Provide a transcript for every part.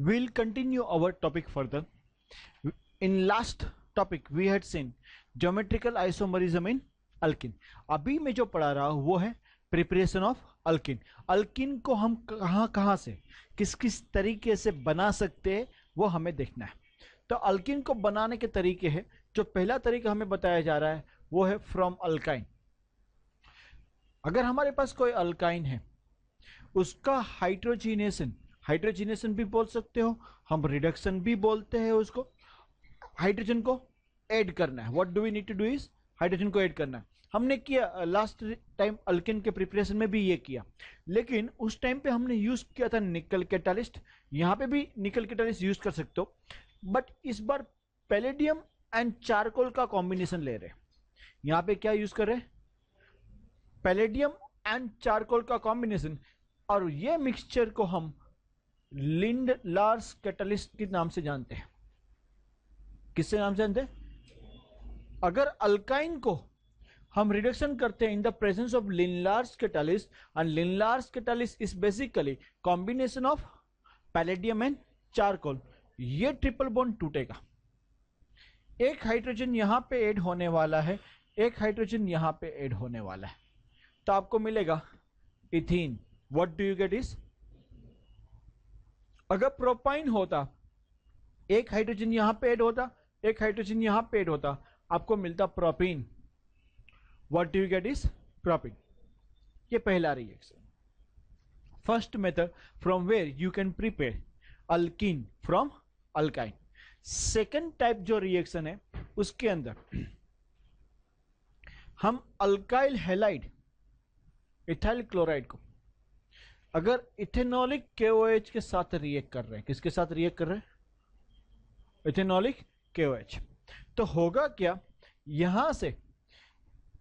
We'll continue our topic further. In last topic we had seen geometrical isomerism in alkene. अभी मैं जो पढ़ा रहा हूं वो है प्रिपरेशन ऑफ अल्किन. अल्किन को हम कहां कहां से किस किस तरीके से बना सकते हैं वो हमें देखना है. तो अल्किन को बनाने के तरीके हैं. जो पहला तरीका हमें बताया जा रहा है वो है फ्रॉम अल्काइन. अगर हमारे पास कोई अल्काइन है उसका हाइड्रोजिनेशन, हाइड्रोजिनेशन भी बोल सकते हो, हम रिडक्शन भी बोलते हैं उसको. हाइड्रोजन को ऐड करना है. What do we need to do is hydrogen को ऐड करना है. हमने किया लास्ट टाइम अल्किन के प्रिपरेशन में भी ये किया, लेकिन उस टाइम पे हमने यूज किया था निकल कैटालिस्ट. यहां पे भी निकल कैटालिस्ट यूज कर सकते हो, बट इस बार पैलेडियम एंड चारकोल का कॉम्बिनेशन ले रहे हैं. यहां पे क्या यूज कर रहे हैं? पैलेडियम एंड चारकोल का कॉम्बिनेशन. और ये मिक्सचर को हम लिंड लार्स कैटलिस्ट के नाम से जानते हैं. किससे नाम से जानते हैं? अगर अल्काइन को हम रिडक्शन करते हैं in the presence of Lindlar's catalyst, and Lindlar's catalyst is basically combination of palladium and charcoal. ये ट्रिपल बॉन्ड टूटेगा. एक हाइड्रोजन यहां पे ऐड होने वाला है, एक हाइड्रोजन यहां पे ऐड होने वाला है, तो आपको मिलेगा ethene. What do you get is, अगर प्रोपाइन होता, एक हाइड्रोजन यहां पे ऐड होता, एक हाइड्रोजन यहां पे ऐड होता, आपको मिलता propene. What do you get is propene. ये पहला reaction. First method from where you can prepare alkene from alkyne. Second type जो रिएक्शन है उसके अंदर हम अल्काइल हैलाइड इथाइल क्लोराइड को अगर इथेनॉलिक KOH के साथ रिएक्ट कर रहे हैं, किसके साथ रिएक्ट कर रहे हैं? Ethanolic KOH. तो होगा क्या, यहां से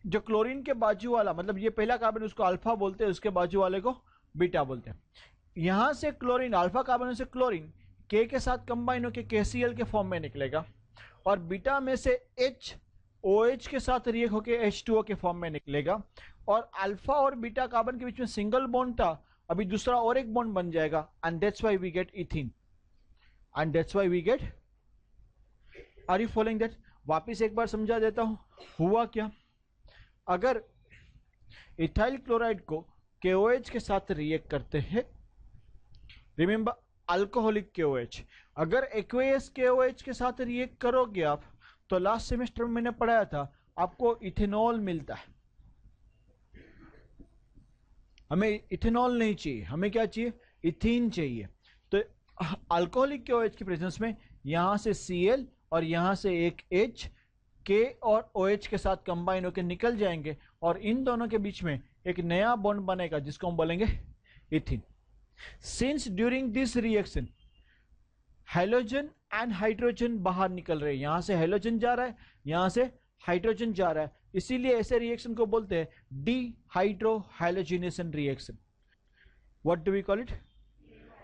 जो क्लोरीन के बाजू वाला, मतलब ये पहला कार्बन उसको अल्फा बोलते हैं, उसके बाजू वाले को बीटा बोलते हैं. यहां से क्लोरीन, अल्फा कार्बन से क्लोरीन K के साथ कंबाइन होकर KCl के फॉर्म में निकलेगा, और बीटा में से H OH के साथ रिएक्ट होकर H2O के फॉर्म में निकलेगा. और अल्फा और बीटा कार्बन के बीच में सिंगल बॉन्ड था, अभी दूसरा और एक बॉन्ड बन जाएगा, and that's why we get ethene, and that's why we get. Are you following that? वापिस एक बार समझा देता हूं. हुआ क्या, अगर इथाइल क्लोराइड को KOH के साथ रिएक्ट करते हैं, रिमेंबर अल्कोहलिक KOH, अगर एक्वेयस KOH के साथ रिएक्ट करोगे आप, तो लास्ट सेमेस्टर में मैंने पढ़ाया था आपको इथेनॉल मिलता है. हमें इथेनॉल नहीं चाहिए, हमें क्या चाहिए? इथीन चाहिए. तो अल्कोहलिक KOH की प्रेजेंस में यहां से Cl और यहां से एक H K और OH के साथ कंबाइन होकर निकल जाएंगे, और इन दोनों के बीच में एक नया बॉन्ड बनेगा जिसको हम बोलेंगे ethene. Since during this reaction hydrogen and hydrogen बाहर निकल रहे हैं, यहां से हाइड्रोजन जा रहा है, यहां से हाइड्रोजन जा रहा है, इसीलिए ऐसे रिएक्शन को बोलते हैं dehydrohalogenation reaction. What do we call it?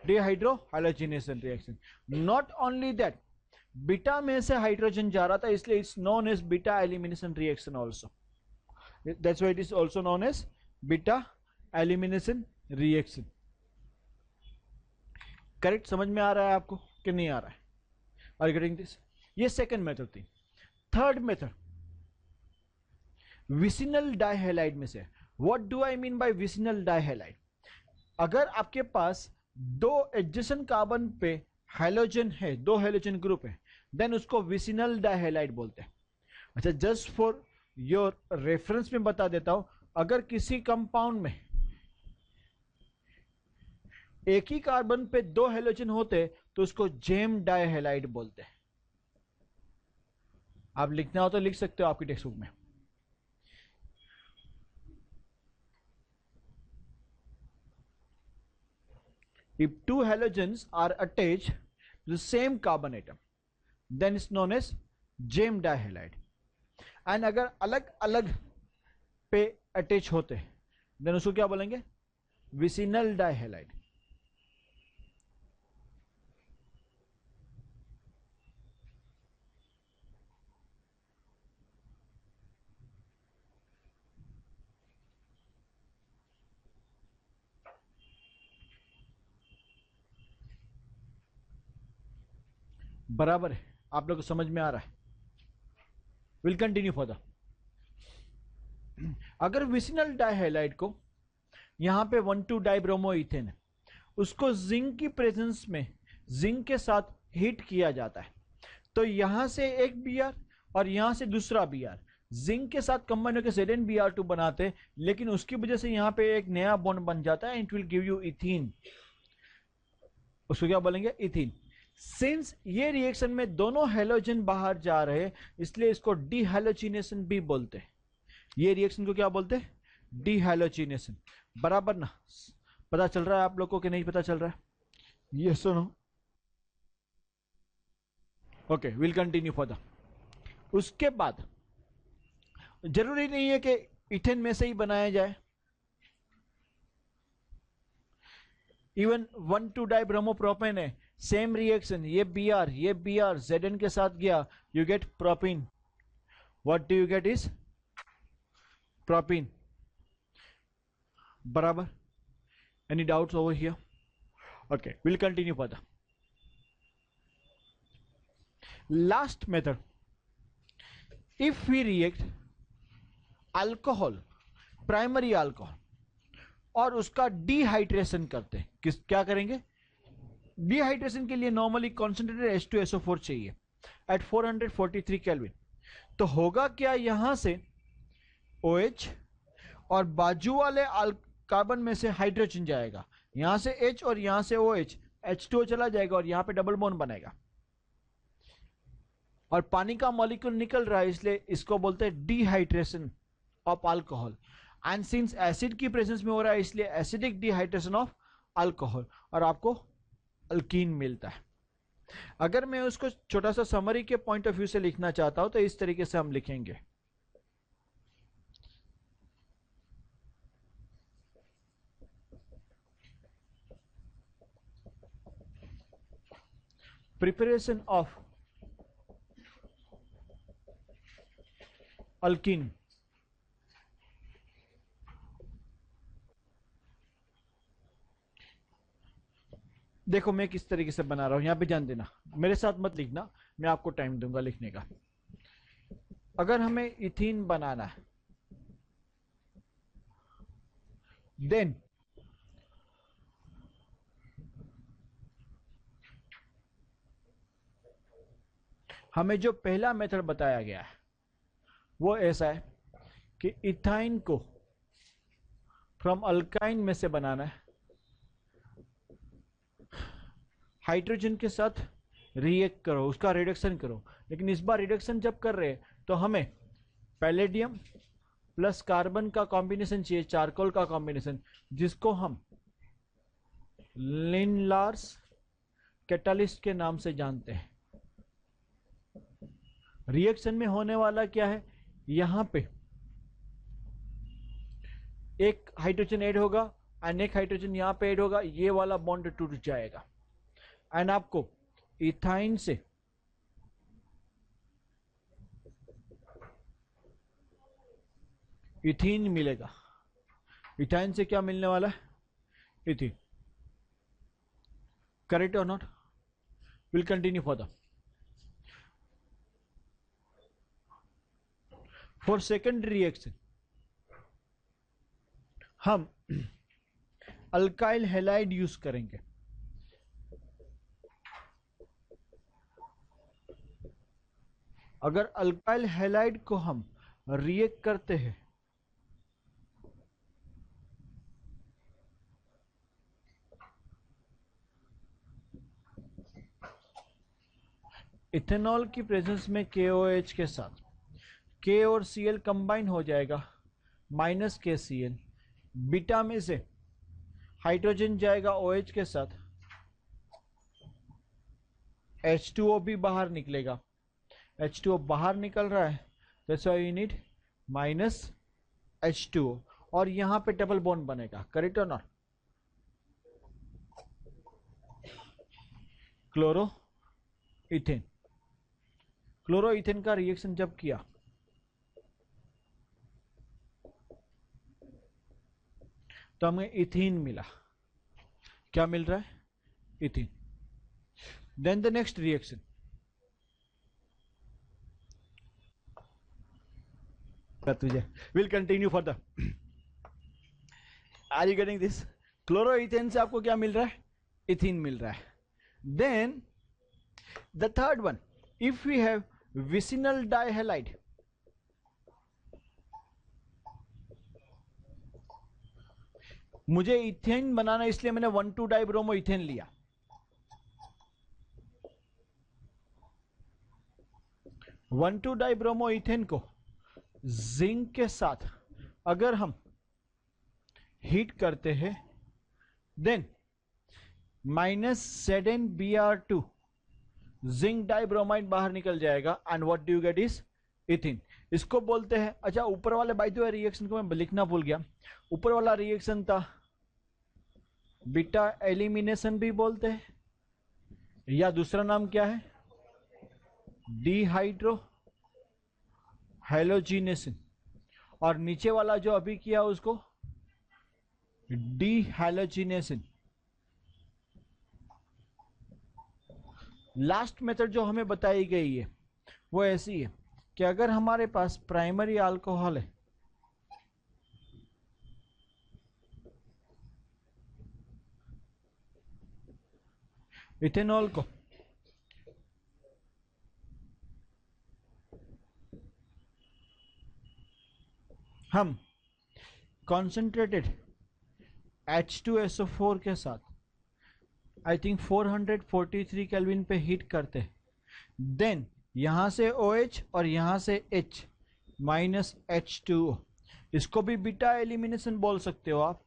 Dehydrohalogenation reaction. Not only that, beta में से हाइड्रोजन जा रहा था, इसलिए it's known as beta elimination reaction also. That's why it is also known as beta elimination reaction. Correct? समझ में आ रहा है आपको कि नहीं आ रहा है? Are you getting this? ये सेकंड मेथड थी. थर्ड मेथड विसिनल डाइहैलाइड में से. What do I mean by vicinal dihalide? अगर आपके पास दो एडजेसेंट कार्बन पे हाइड्रोजन है, दो हाइड्रोजन ग्रुप है, देन उसको विसिनल डाइहैलाइड बोलते हैं. अच्छा, जस्ट फॉर योर रेफरेंस में बता देता हूं, अगर किसी कंपाउंड में एक ही कार्बन पे दो हाइड्रोजन होते तो उसको जेम डाइहैलाइड बोलते हैं. आप लिखना हो तो लिख सकते हो आपकी टेक्स्ट बुक में. If two halogens are attached to the same carbon atom, then it's known as Jem dihalide. And अगर अलग अलग पे अटैच होते हैं, then उसको क्या बोलेंगे? विसिनल डाइहैलाइड. बराबर है, आप लोग को समझ में आ रहा है। Will continue further. अगर विसिनल डाइहैलाइड को यहां पे 1,2 डाइब्रोमो इथेन है, उसको जिंक की प्रेजेंस में जिंक के साथ हीट किया जाता है, तो यहां से एक बीआर और यहां से दूसरा बीआर जिंक के साथ कंबाइन होकर ZnBr2 बनाते, लेकिन उसकी वजह से यहां पे एक नया बॉन्ड बन जाता है, it will give you ethene. उसको क्या बोलेंगे? इथीन। सिंस ये रिएक्शन में दोनों हैलोजन बाहर जा रहे हैं, इसलिए इसको डीहैलोजिनेशन भी बोलते हैं। ये रिएक्शन को क्या बोलते हैं? डीहैलोजिनेशन। बराबर ना? पता चल रहा है आप लोग को कि नहीं पता चल रहा है? यस सुनो। Okay, will continue further. उसके बाद जरूरी नहीं है कि इथेन में से ही बनाया जाए, इवन 1,2 डाइब्रोमोप्रोपेन है, सेम रिएक्शन, ये बीआर Zn के साथ गया, you get propene. What do you get is propene. बराबर? Any doubts over here? Okay, will continue further. Last method, if we react alcohol, primary alcohol, और उसका dehydration करते हैं, क्या करेंगे? डिहाइड्रेशन के लिए नॉर्मली कॉन्सेंट्रेटेड H2SO4 चाहिए एट 443 केल्विन। तो होगा क्या, यहां से OH और बाजू वाले कार्बन में से हाइड्रोजन जाएगा, यहां से H और यहां से OH, H2O चला जाएगा और यहां पे डबल बॉन्ड बनेगा, और पानी का मॉलिक्यूल निकल रहा है, इसलिए इसको बोलते हैं dehydration of alcohol. And since acid की प्रेजेंस में हो रहा है, इसलिए एसिडिक डिहाइड्रेशन ऑफ अल्कोहल, और आपको अल्कीन मिलता है। अगर मैं उसको छोटा सा समरी के पॉइंट ऑफ व्यू से लिखना चाहता हूं, तो इस तरीके से हम लिखेंगे। Preparation of alkyne. देखो मैं किस तरीके से बना रहा हूं, यहां पे ध्यान देना, मेरे साथ मत लिखना, मैं आपको टाइम दूंगा लिखने का। अगर हमें इथीन बनाना है, देन हमें जो पहला मेथड बताया गया है वो ऐसा है कि इथाइन को फ्रॉम अल्काइन में से बनाना है, हाइड्रोजन के साथ रिएक्ट करो, उसका रिडक्शन करो। लेकिन इस बार रिडक्शन जब कर रहे हैं तो हमें पैलेडियम प्लस कार्बन का कॉम्बिनेशन चाहिए, चारकोल का कॉम्बिनेशन, जिसको हम लिनलार्स कैटालिस्ट के नाम से जानते हैं। रिएक्शन में होने वाला क्या है, यहां पे एक हाइड्रोजन ऐड होगा एंड एक हाइड्रोजन यहां पे ऐड होगा, ये वाला बॉन्ड टूट जाएगा एंड आपको इथाइन से इथीन मिलेगा। इथाइन से क्या मिलने वाला है? इथीन। करेक्ट और not? Will continue further. For second reaction हम अल्काइल हैलाइड यूज करेंगे। अगर अल्काइल हैलाइड को हम रिएक्ट करते हैं इथेनॉल की प्रेजेंस में KOH के साथ, K और Cl कंबाइन हो जाएगा, माइनस KCl, बीटा में से हाइड्रोजन जाएगा OH के साथ, H2O भी बाहर निकलेगा, H2O बाहर निकल रहा है, that's why you need minus H2O, और यहां पे डबल बॉन्ड बनेगा। करेक्ट और not? Chloro ethane. Chloro ethane का रिएक्शन जब किया तो हमें इथीन मिला। क्या मिल रहा है? Ethene. Then the next reaction, तुझे will continue further. Are you getting this? Chloroethane से आपको क्या मिल रहा है? इथिन मिल रहा है। Then the third one, if we have vicinal dihalide, मुझे इथेन बनाना इसलिए मैंने 1,2 डाइब्रोमो इथेन लिया। 1,2 डाइब्रोमो इथेन को जिंक के साथ अगर हम हीट करते हैं, देन -ZnBr2 जिंक डाइब्रोमाइड बाहर निकल जाएगा and what do you get is इथिन। इसको बोलते हैं, अच्छा ऊपर वाले बाय द वे रिएक्शन को मैं लिखना भूल गया, ऊपर वाला रिएक्शन था बीटा एलिमिनेशन भी बोलते हैं, या दूसरा नाम क्या है? Dehydro halogenation. और नीचे वाला जो अभी किया उसको डिहैलोजिनेशन। लास्ट मेथड जो हमें बताई गई है वो ऐसी है कि अगर हमारे पास प्राइमरी अल्कोहल है, इथेनॉल को हम कॉन्सेंट्रेटेड H2SO4 के साथ आई थिंक 443 केल्विन पे हीट करते हैं, देन यहां से OH और यहां से H -H2O, इसको भी बीटा एलिमिनेशन बोल सकते हो आप,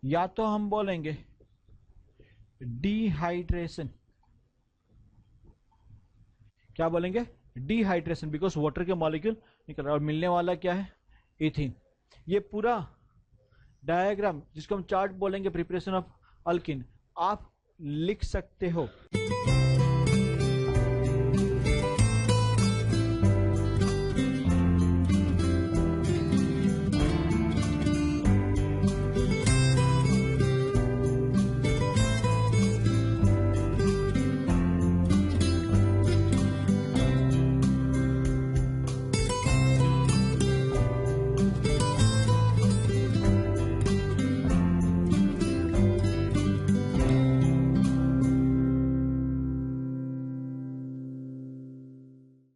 या तो हम बोलेंगे डिहाइड्रेशन। क्या बोलेंगे? डिहाइड्रेशन, बिकॉज वाटर के मॉलिक्यूल निकल रहा है और मिलने वाला क्या है? इथिन। ये पूरा डायग्राम जिसको हम चार्ट बोलेंगे प्रिपरेशन ऑफ अल्किन, आप लिख सकते हो।